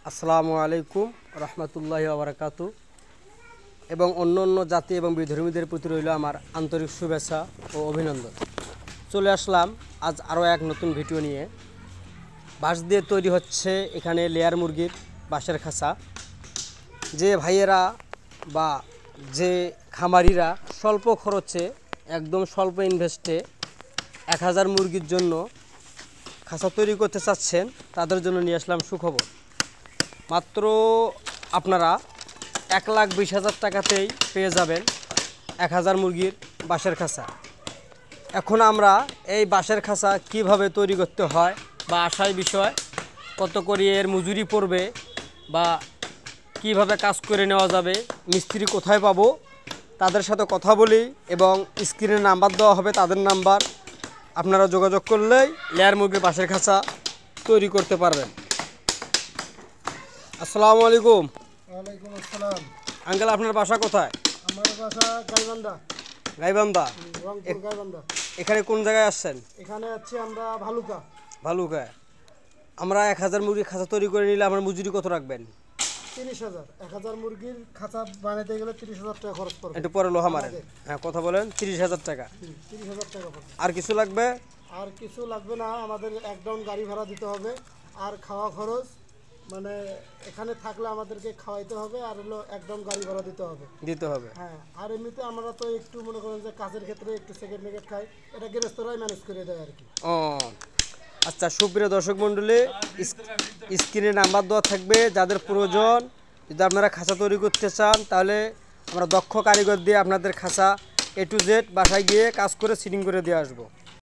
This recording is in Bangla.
আসসালামু আলাইকুম রহমতুল্লাহি ওয়া বারাকাতু এবং অন্য অন্য জাতি এবং বিধর্মীদের প্রতি রইল আমার আন্তরিক শুভেচ্ছা ও অভিনন্দন। চলে আসলাম আজ আরও এক নতুন ভিডিও নিয়ে। বাঁশ দিয়ে তৈরি হচ্ছে এখানে লেয়ার মুরগির বাঁশের খাঁচা। যে ভাইয়েরা বা যে খামারিরা স্বল্প খরচে একদম স্বল্প ইনভেস্টে 1000 মুরগির জন্য খাঁচা তৈরি করতে চাচ্ছেন, তাদের জন্য নিয়ে আসলাম সুখবর। মাত্র আপনারা 1,20,000 টাকাতেই পেয়ে যাবেন 1000 মুরগির বাঁশের খাঁচা। এখন আমরা এই বাঁশের খাঁচা কিভাবে তৈরি করতে হয় বা আশায় বিষয় কত করে এর মজুরি পড়বে বা কিভাবে কাজ করে নেওয়া যাবে, মিস্ত্রি কোথায় পাবো, তাদের সাথে কথা বলি এবং স্ক্রিনে নাম্বার দেওয়া হবে, তাদের নাম্বার আপনারা যোগাযোগ করলেই লেয়ার মুরগির বাঁশের খাঁচা তৈরি করতে পারবেন। আসসালামু আলাইকুম। ওয়ালাইকুম আসসালাম। আঙ্কেল, আপনার বাসা কোথায়? আমার বাসা গাইবান্ধা। গাইবান্ধা? রংপুর গাইবান্ধা। এখানে কোন জায়গায় আসছেন? এখানে আছি আমরা ভালুকা। ভালুকায়। আমরা 1000 মুরগির খাঁচা তৈরি করে নিলে আমার মজুরি কত রাখবেন? 30,000। 1000 মুরগির খাঁচা বানাইতে গেলে 30,000 টাকা খরচ পড়বে। একটু পরে লোহা মারেন। হ্যাঁ, কথা বলেন। 30,000 টাকা। 30,000 টাকা পড়বে। আর কিছু লাগবে? আর কিছু লাগবে না, আমাদের একদম গাড়ি ভাড়া দিতে হবে আর খাওয়া খরচ, মানে এখানে থাকলে আমাদেরকে খাওয়াইতে হবে আর হলো একদম গাড়ি ভাড়া দিতে হবে। হ্যাঁ, আর এমনিতে আমরা তো একটু মনে করেন যে কাজের ক্ষেত্রে একটু সেকেন্ড মেকেট খাই, এটা গৃহস্থরাই ম্যানেজ করে দেয় আর কি। ও আচ্ছা, সুপ্রিয় দর্শক মণ্ডলী, স্ক্রিনে নাম্বার দেওয়া থাকবে। যাদের প্রয়োজন, যদি আপনারা খাঁচা তৈরি করতে চান, তাহলে আমরা দক্ষ কারিগর দিয়ে আপনাদের খাঁচা A to Z বাসায় গিয়ে কাজ করে সিটিং করে দিয়ে আসবো।